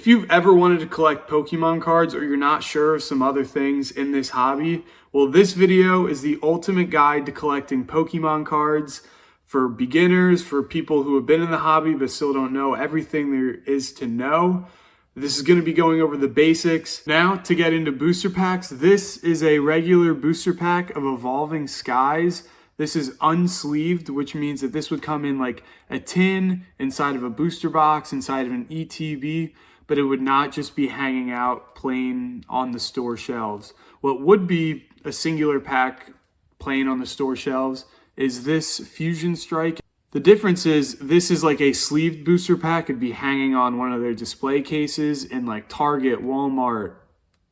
If you've ever wanted to collect Pokemon cards or you're not sure of some other things in this hobby, well, this video is the ultimate guide to collecting Pokemon cards for beginners, for people who have been in the hobby but still don't know everything there is to know. This is going to be going over the basics. Now, to get into booster packs, this is a regular booster pack of Evolving Skies. This is unsleeved, which means that this would come in like a tin, inside of a booster box, inside of an ETB, but it would not just be hanging out plain on the store shelves. What would be a singular pack plain on the store shelves is this Fusion Strike. The difference is this is like a sleeved booster pack. It'd be hanging on one of their display cases in like Target, Walmart,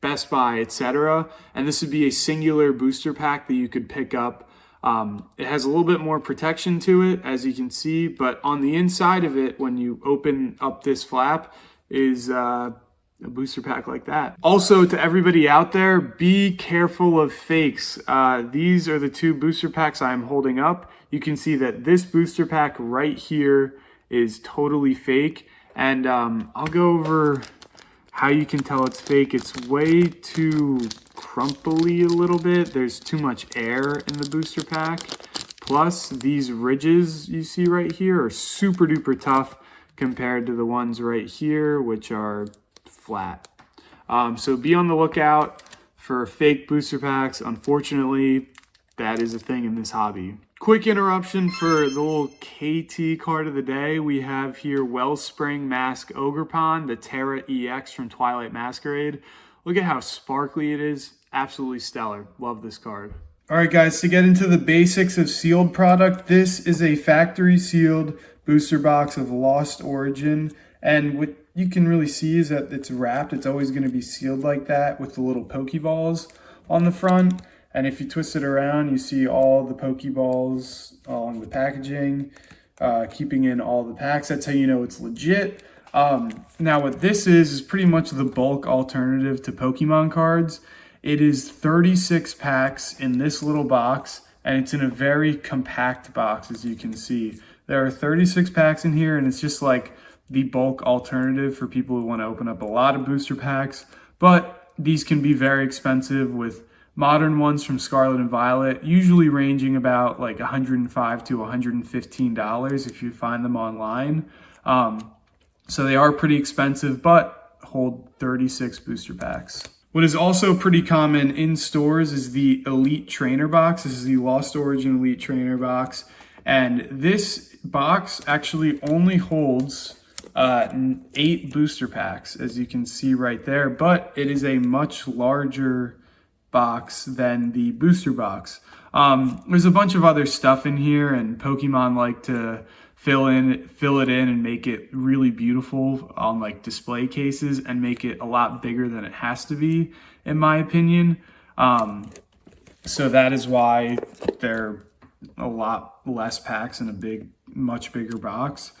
Best Buy, etc. And this would be a singular booster pack that you could pick up. It has a little bit more protection to it, as you can see, but on the inside of it, when you open up this flap, is a booster pack like that. Also, to everybody out there, be careful of fakes. These are the two booster packs I'm holding up. You can see that this booster pack right here is totally fake, and I'll go over how you can tell it's fake. It's way too crumply a little bit. There's too much air in the booster pack. Plus, these ridges you see right here are super duper tough compared to the ones right here, which are flat. So be on the lookout for fake booster packs. Unfortunately, that is a thing in this hobby. Quick interruption for the little KT card of the day. We have here Wellspring Mask Ogerpon, the Terra EX from Twilight Masquerade. Look at how sparkly it is. Absolutely stellar. Love this card. All right, guys, to get into the basics of sealed product, this is a factory sealed booster box of Lost Origin. And what you can really see is that it's wrapped. It's always going to be sealed like that with the little Pokeballs on the front. And if you twist it around, you see all the Pokeballs on the packaging, keeping in all the packs. That's how you know it's legit. Now what this is pretty much the bulk alternative to Pokemon cards. It is 36 packs in this little box, and it's in a very compact box, as you can see. There are 36 packs in here, and it's just like the bulk alternative for people who want to open up a lot of booster packs. But these can be very expensive, with modern ones from Scarlet and Violet usually ranging about like $105 to $115 if you find them online. So they are pretty expensive, but hold 36 booster packs. What is also pretty common in stores is the Elite Trainer box. This is the Lost Origin Elite Trainer box. And this box actually only holds 8 booster packs, as you can see right there. But it is a much larger box than the booster box. There's a bunch of other stuff in here, and Pokemon like to fill it in and make it really beautiful on like display cases and make it a lot bigger than it has to be, in my opinion. So that is why they're a lot less packs in a much bigger box.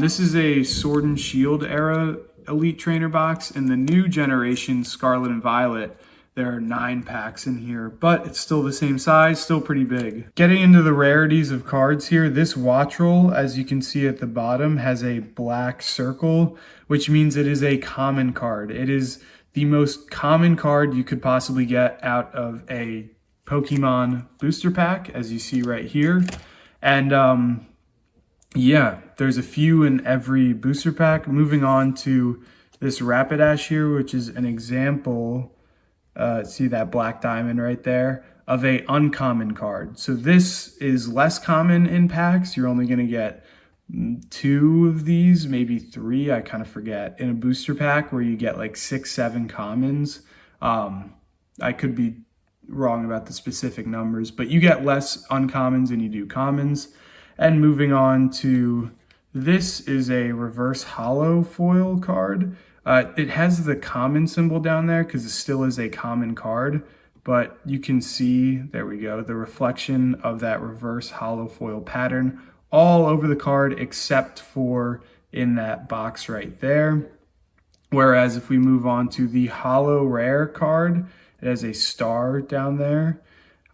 This is a Sword and Shield era Elite Trainer box. In the new generation Scarlet and Violet, there are 9 packs in here, but it's still the same size, still pretty big. Getting into the rarities of cards here, this Wattrel, as you can see at the bottom, has a black circle, which means it is a common card. It is the most common card you could possibly get out of a Pokemon booster pack, as you see right here. And yeah, there's a few in every booster pack. Moving on to this Rapidash here, which is an example. See that black diamond right there, of a uncommon card. So this is less common in packs. You're only going to get 2 of these, maybe 3, I kind of forget, in a booster pack where you get like 6, 7 commons. I could be wrong about the specific numbers, but you get less uncommons than you do commons. And moving on to this is a reverse hollow foil card. It has the common symbol down there because it still is a common card, but you can see, there we go, the reflection of that reverse hollow foil pattern all over the card except for in that box right there. Whereas if we move on to the hollow rare card, it has a star down there.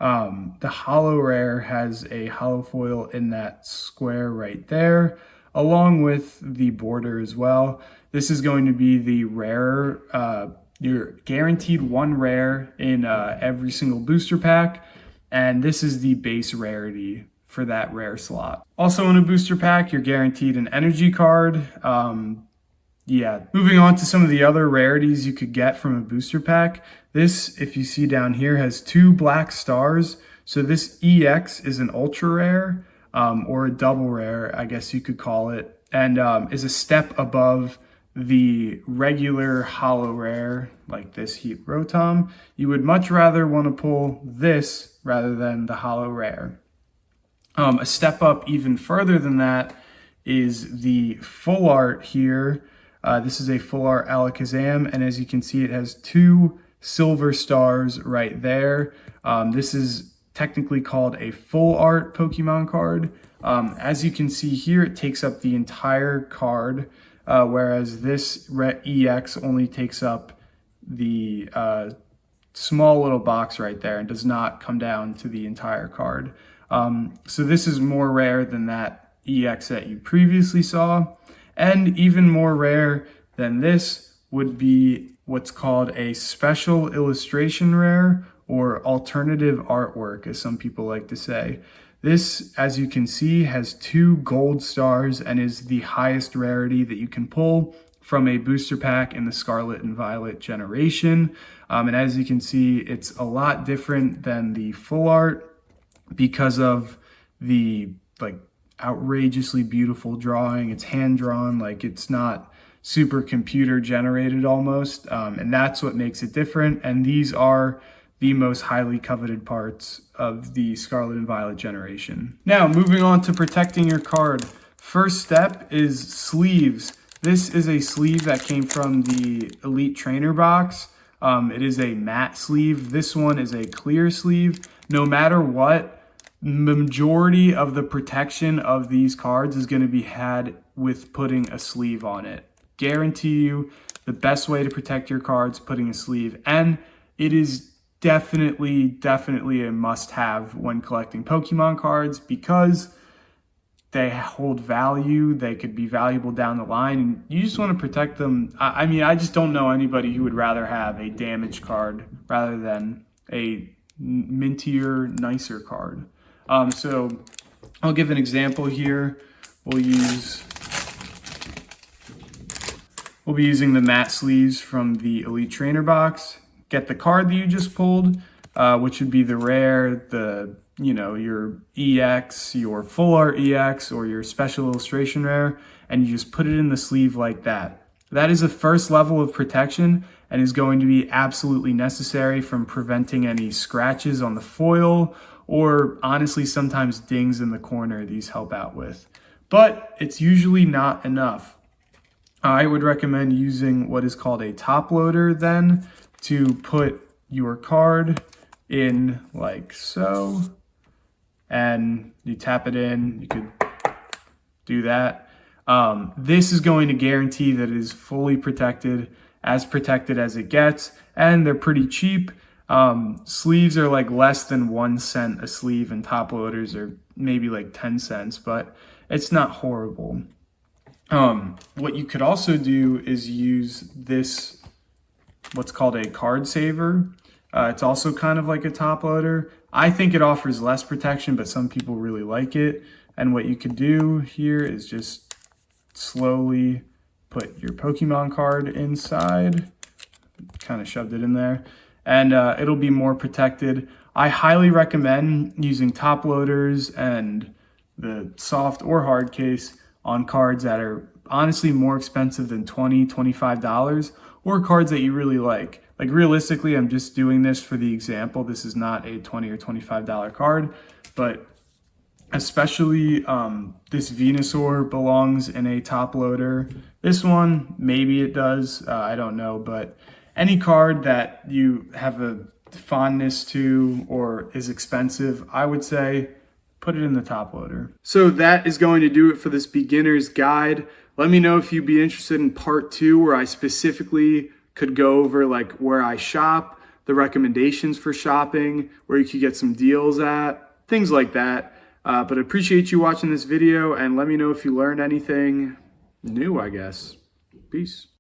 The hollow rare has a hollow foil in that square right there, along with the border as well. This is going to be the rarer, you're guaranteed one rare in every single booster pack, and this is the base rarity for that rare slot. Also in a booster pack, you're guaranteed an energy card. Yeah, moving on to some of the other rarities you could get from a booster pack. This, if you see down here, has 2 black stars. So this EX is an ultra rare, or a double rare, I guess you could call it, and is a step above the regular holo rare, like this Heat Rotom. You would much rather want to pull this rather than the holo rare. A step up even further than that is the full art here. This is a full art Alakazam, and as you can see, it has 2 silver stars right there. This is technically called a full art Pokemon card. As you can see here, it takes up the entire card, whereas this EX only takes up the small little box right there and does not come down to the entire card. So this is more rare than that EX that you previously saw. And even more rare than this would be what's called a special illustration rare, or alternative artwork, as some people like to say. This, as you can see, has 2 gold stars and is the highest rarity that you can pull from a booster pack in the Scarlet and Violet generation. And as you can see, it's a lot different than the full art because of the outrageously beautiful drawing. It's hand drawn, like it's not super computer generated almost, and that's what makes it different. And these are the most highly coveted parts of the Scarlet and Violet generation. Now, moving on to protecting your card. First step is sleeves. This is a sleeve that came from the Elite Trainer box. It is a matte sleeve. This one is a clear sleeve. No matter what, the majority of the protection of these cards is going to be had with putting a sleeve on it. Guarantee you the best way to protect your cards, putting a sleeve. And it is definitely a must-have when collecting Pokemon cards because they hold value. They could be valuable down the line, and you just want to protect them. I mean, I just don't know anybody who would rather have a damaged card rather than a mintier, nicer card. So I'll give an example here. We'll be using the matte sleeves from the Elite Trainer box. Get the card that you just pulled, which would be the rare, your EX, your full art EX, or your special illustration rare, and you just put it in the sleeve like that. That is the first level of protection and is going to be absolutely necessary from preventing any scratches on the foil, or honestly, sometimes dings in the corner these help out with. But it's usually not enough. I would recommend using what is called a top loader then to put your card in like so. And you tap it in, you could do that. This is going to guarantee that it is fully protected as it gets, and they're pretty cheap. Sleeves are like less than 1 cent a sleeve, and top loaders are maybe like 10 cents, but it's not horrible. What you could also do is use this, what's called a card saver. It's also kind of like a top loader. I think it offers less protection, but some people really like it. And what you could do here is just slowly put your Pokemon card inside, kind of shoved it in there, and it'll be more protected. I highly recommend using top loaders and the soft or hard case on cards that are honestly more expensive than $20, $25, or cards that you really like. Like realistically, I'm just doing this for the example. This is not a $20 or $25 card, but especially this Venusaur belongs in a top loader. This one, maybe it does, I don't know, but any card that you have a fondness to or is expensive, I would say put it in the top loader. So that is going to do it for this beginner's guide. Let me know if you'd be interested in part 2, where I specifically could go over like where I shop, the recommendations for shopping, where you could get some deals at, things like that. But I appreciate you watching this video, and let me know if you learned anything new, I guess. Peace.